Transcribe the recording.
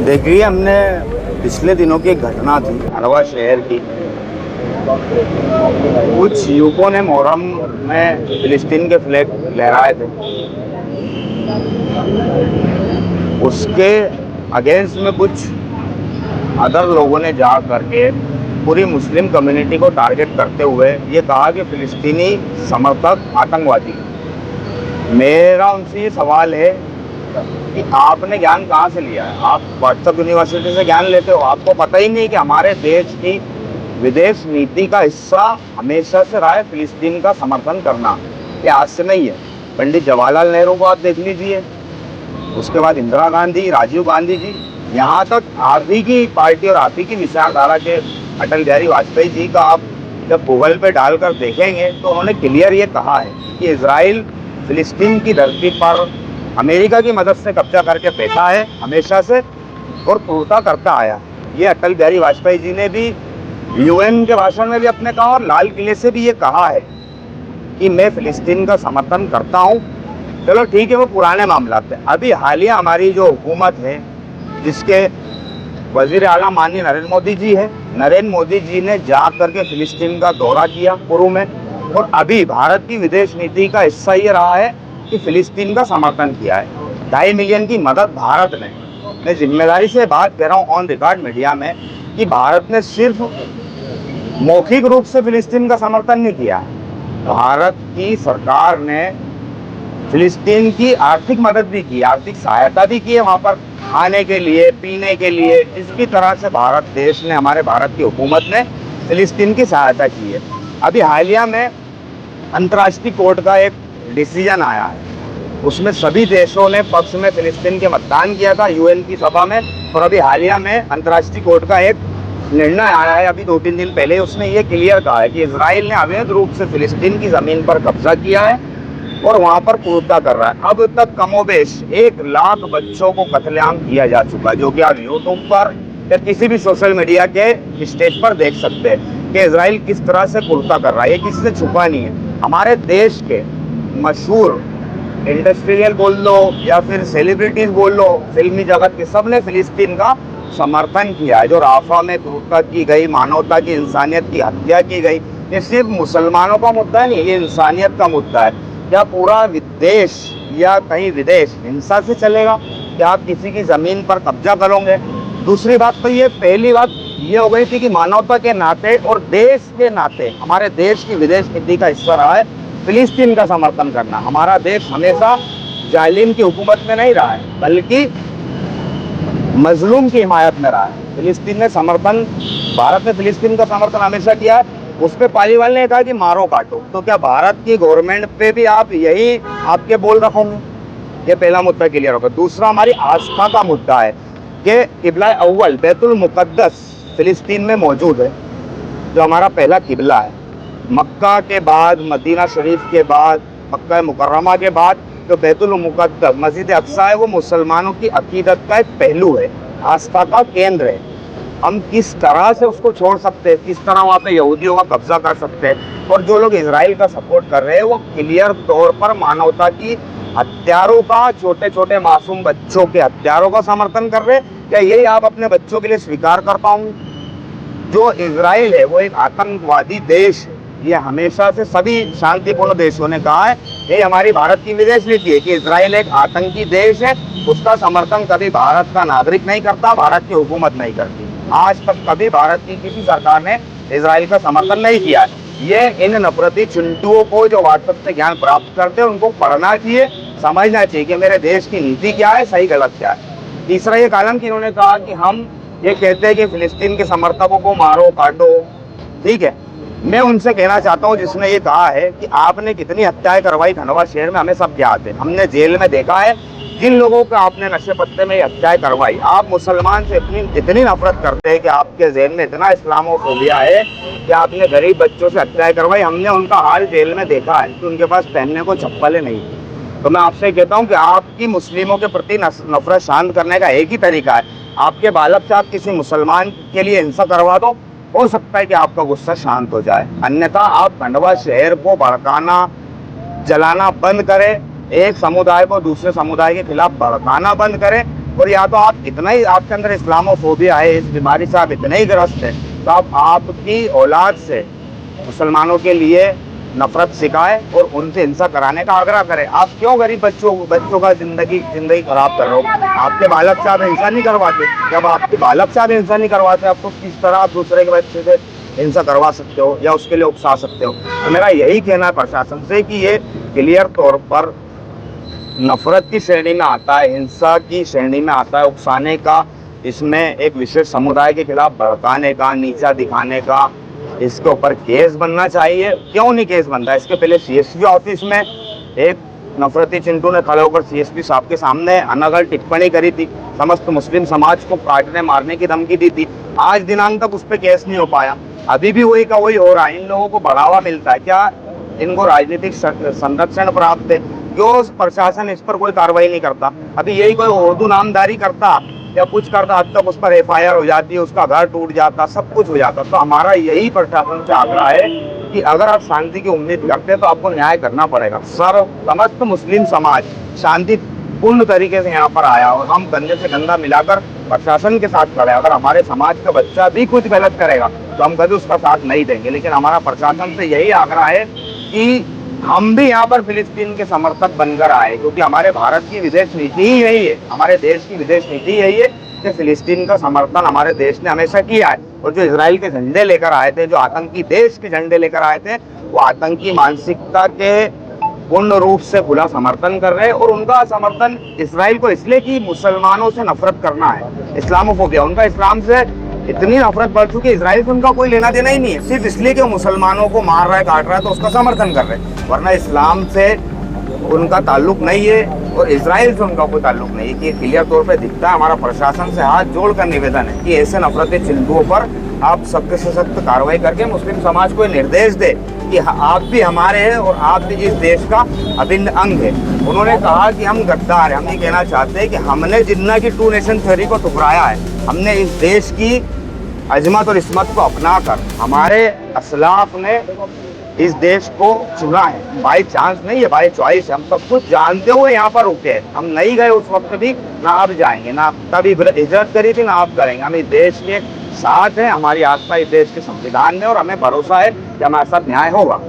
देखिए, हमने पिछले दिनों की एक घटना थी हलवा शहर की। कुछ युवकों ने मोहर्रम में फिलिस्तीन के फ्लैग लहराए थे। उसके अगेंस्ट में कुछ अदर लोगों ने जा करके पूरी मुस्लिम कम्युनिटी को टारगेट करते हुए ये कहा कि फिलिस्तीनी समर्थक आतंकवादी। मेरा उनसे ये सवाल है कि आपने ज्ञान कहाँ से लिया है? आप व्हाट्सएप यूनिवर्सिटी से ज्ञान लेते हो? आपको पता ही नहीं कि हमारे देश की विदेश नीति का हिस्सा हमेशा से रहा है फिलिस्तीन का समर्थन करना। ये आज से नहीं है। पंडित जवाहरलाल नेहरू को आप देख लीजिए, उसके बाद इंदिरा गांधी, राजीव गांधी जी, यहाँ तक आप ही की पार्टी और आप ही की विचारधारा के अटल बिहारी वाजपेयी जी का आप जब गूगल पे डालकर देखेंगे तो उन्होंने क्लियर ये कहा है कि इजराइल फिलिस्तीन की धरती पर अमेरिका की मदद से कब्जा करके बैठा है हमेशा से और क्रूरता करता आया। ये अटल बिहारी वाजपेयी जी ने भी यूएन के भाषण में भी अपने कहा और लाल किले से भी ये कहा है कि मैं फिलिस्तीन का समर्थन करता हूँ। चलो ठीक है, वो पुराने मामला थे। अभी हालिया हमारी जो हुकूमत है जिसके वजीर आला माननीय नरेंद्र मोदी जी है, नरेंद्र मोदी जी ने जा करके फिलिस्तीन का दौरा किया पूर्व में, और अभी भारत की विदेश नीति का हिस्सा ये रहा है कि फिलिस्तीन का समर्थन किया है। 2.5 मिलियन की मदद भारत ने, मैं जिम्मेदारी से बात कर रहा हूँ ऑन रिकॉर्ड मीडिया में, कि भारत ने सिर्फ मौखिक रूप से फिलिस्तीन का समर्थन नहीं किया। भारत की सरकार ने फिलिस्तीन की आर्थिक मदद भी की, आर्थिक सहायता भी की है वहाँ पर खाने के लिए, पीने के लिए। इसकी तरह से भारत देश ने, हमारे भारत की हुकूमत ने फिलिस्तीन की सहायता की है। अभी हालिया में अंतर्राष्ट्रीय कोर्ट का एक डिसीजन आया है, उसमें सभी देशों ने पक्ष में फिलिस्तीन के मतदान किया था यूएन की सभा में। और अभी हालिया में अंतर्राष्ट्रीय कोर्ट का एक निर्णय आया है अभी 2-3 दिन पहले। उसने ये क्लियर कहा है कि इजराइल ने अवैध रूप से फिलिस्तीन की ज़मीन पर कब्जा किया है और वहाँ पर क्रूरता कर रहा है। अब तक कमोबेश 1 लाख बच्चों को कत्लेआम किया जा चुका है, जो कि आप यूट्यूब पर या किसी भी सोशल मीडिया के स्टेज पर देख सकते हैं कि इजराइल किस तरह से क्रूरता कर रहा है। ये किसी से छुपा नहीं है। हमारे देश के मशहूर इंडस्ट्रियल बोल लो या फिर सेलिब्रिटीज बोल लो, फिल्मी जगत के, सब ने फिलिस्तीन का समर्थन किया है। जो राफा में क्रूरता की गई, मानवता की, इंसानियत की हत्या की गई, ये सिर्फ मुसलमानों का मुद्दा नहीं, ये इंसानियत का मुद्दा है। क्या पूरा विदेश या कहीं विदेश हिंसा से चलेगा? क्या आप किसी की ज़मीन पर कब्जा करोगे? दूसरी बात तो ये, पहली बात ये हो गई थी कि मानवता के नाते और देश के नाते हमारे देश की विदेश नीति का हिस्सा रहा है फिलिस्तीन का समर्थन करना। हमारा देश हमेशा जालिम की हुकूमत में नहीं रहा है, बल्कि मजलूम की हिमायत में रहा है। फिलिस्तीन ने समर्थन, भारत ने फिलिस्तीन का समर्थन हमेशा किया है। उस पर पालीवाल ने कहा कि मारो काटो, तो क्या भारत की गवर्नमेंट पे भी आप यही आपके बोल रखोगे? ये पहला मुद्दा क्लियर होगा। दूसरा, हमारी आस्था का मुद्दा है कि किबला अव्वल बैतुल मुक़द्दस फिलिस्तीन में मौजूद है, जो हमारा पहला किबला है। मक्का के बाद, मदीना शरीफ के बाद, मक्का मुकर्रमा के बाद जो बैतुल मुक़द्दस मस्जिद अक्सा है, वो मुसलमानों की अकीदत का एक पहलू है, आस्था का केंद्र है। हम किस तरह से उसको छोड़ सकते हैं? किस तरह वहाँ पे यहूदियों का कब्जा कर सकते हैं? और जो लोग इजराइल का सपोर्ट कर रहे हैं वो क्लियर तौर पर मानवता की हत्यारों का, छोटे छोटे मासूम बच्चों के हत्यारों का समर्थन कर रहे हैं। क्या यही आप अपने बच्चों के लिए स्वीकार कर पाओगे? जो इजराइल है वो एक आतंकवादी देश है। ये हमेशा से सभी शांतिपूर्ण देशों ने कहा है, ये हमारी भारत की विदेश नीति है कि इजराइल एक आतंकी देश है। उसका समर्थन कभी भारत का नागरिक नहीं करता, भारत की हुकूमत नहीं करती। आज तक कभी भारत की किसी सरकार ने इजराइल का समर्थन नहीं किया है। ये इन नफरती चिंटुओं को जो व्हाट्सएप से ज्ञान प्राप्त करते हैं उनको पढ़ना चाहिए, समझना चाहिए कि मेरे देश की नीति क्या है, सही गलत क्या है। तीसरा ये कॉलम कि इन्होंने कहा कि हम ये कहते हैं कि फिलिस्तीन के समर्थकों को मारो काटो। ठीक है, मैं उनसे कहना चाहता हूँ जिसने ये कहा है कि आपने कितनी हत्याएं करवाई धनवा शहर में, हमें सब याद है। हमने जेल में देखा है जिन लोगों को आपने नशे पत्ते में हत्याएं करवाई। आप मुसलमान से इतनी नफरत करते हैं कि आपके जेल में इतना इस्लामोफोबिया है कि आपने गरीब बच्चों से हत्याएं करवाई। हमने उनका हाल जेल में देखा है कि उनके पास पहनने को चप्पलें नहीं थी। तो मैं आपसे कहता हूँ कि आपकी मुस्लिमों के प्रति नफरत शांत करने का एक ही तरीका है, आपके बालक से आप किसी मुसलमान के लिए हिंसा करवा दो, हो सकता है कि आपका गुस्सा शांत हो जाए। अन्यथा आप खंडवा शहर को भड़काना, जलाना बंद करें, एक समुदाय को दूसरे समुदाय के खिलाफ भड़काना बंद करें और या तो आप इतना ही आपके अंदर इस्लामोफोबिया है, इस बीमारी से आप इतने ही ग्रस्त हैं, तो आप आपकी औलाद से मुसलमानों के लिए नफरत सिखाए और उनसे हिंसा कराने का आग्रह करें। आप क्यों गरीब बच्चों का जिंदगी खराब कर रहे हो? आपके बालक से आप हिंसा नहीं करवाते? जब आपके बालक से आप हिंसा नहीं करवाते, आप तो किस तरह आप दूसरे के बच्चे से हिंसा करवा सकते हो या उसके लिए उकसा सकते हो? तो मेरा यही कहना है प्रशासन से कि ये क्लियर तौर पर नफरत की श्रेणी में आता है, हिंसा की श्रेणी में आता है, उकसाने का, इसमें एक विशेष समुदाय के खिलाफ भड़काने का, नीचा दिखाने का, इसके ऊपर केस बनना चाहिए। क्यों नहीं केस बनता? इसके पहले सीएसपी ऑफिस में एक नफरती चिंटू ने खड़े होकर सीएसपी साहब के सामने अनर्गल टिप्पणी करी थी, समस्त मुस्लिम समाज को काटने मारने की धमकी दी थी। आज दिनांक तक उस पर केस नहीं हो पाया, अभी भी वही का वही हो रहा है। इन लोगों को बढ़ावा मिलता है क्या? इनको राजनीतिक संरक्षण प्राप्त है, क्यों प्रशासन इस पर कोई कार्रवाई नहीं करता? अभी यही कोई उर्दू नामदारी करता या कुछ करता, अब तक उस पर एफआईआर हो जाती है, उसका घर टूट जाता, सब कुछ हो जाता। तो हमारा यही प्रशासन से आग्रह है कि अगर आप शांति की उम्मीद करते हैं तो आपको न्याय करना पड़ेगा। समस्त मुस्लिम समाज शांतिपूर्ण तरीके से यहाँ पर आया और हम कंधे से कंधा मिलाकर प्रशासन के साथ खड़े। अगर हमारे समाज का बच्चा भी कुछ गलत करेगा तो हम कभी उसका साथ नहीं देंगे, लेकिन हमारा प्रशासन से यही आग्रह है कि हम भी यहाँ पर फिलिस्तीन के समर्थक बनकर आए, क्योंकि हमारे भारत की विदेश नीति ही यही है, हमारे देश की विदेश नीति यही है कि फिलिस्तीन का समर्थन हमारे देश ने हमेशा किया है। और जो इजराइल के झंडे लेकर आए थे, जो आतंकी देश के झंडे लेकर आए थे, वो आतंकी मानसिकता के पूर्ण रूप से खुला समर्थन कर रहे हैं। और उनका समर्थन इजराइल को इसलिए कि मुसलमानों से नफरत करना है, इस्लामोफोबिया, उनका इस्लाम से इतनी नफरत बढ़ चुकी है, इजराइल से उनका कोई लेना देना ही नहीं है, सिर्फ इसलिए कि वो मुसलमानों को मार रहा है, काट रहा है, तो उसका समर्थन कर रहे हैं। वरना इस्लाम से उनका ताल्लुक नहीं है और इजराइल से उनका कोई ताल्लुक नहीं है, कि क्लियर तौर पे दिखता है। हमारा प्रशासन से हाथ जोड़कर निवेदन है कि ऐसे नफरती चिंतुओं पर आप सख्त से सख्त कार्रवाई करके मुस्लिम समाज को निर्देश दे कि आप भी हमारे हैं और आप भी इस देश का अभिन्न अंग है। उन्होंने कहा कि हम गद्दार हैं। हम ये कहना चाहते हैं कि हमने जिन्ना की टू नेशन थ्योरी को ठुकराया है, हमने इस देश की अजमत और इस्मत को अपनाकर हमारे असलाफ ने इस देश को चुना है, बाई चांस नहीं है, बाई चॉइस है। हम सब कुछ जानते हुए यहाँ पर रुके हैं, हम नहीं गए उस वक्त भी, ना अब जाएंगे, ना तभी हिजरत करी थी, ना अब करेंगे। हम इस देश के साथ हैं, हमारी आस्था इस देश के संविधान में, और हमें भरोसा है कि हमारे साथ न्याय होगा।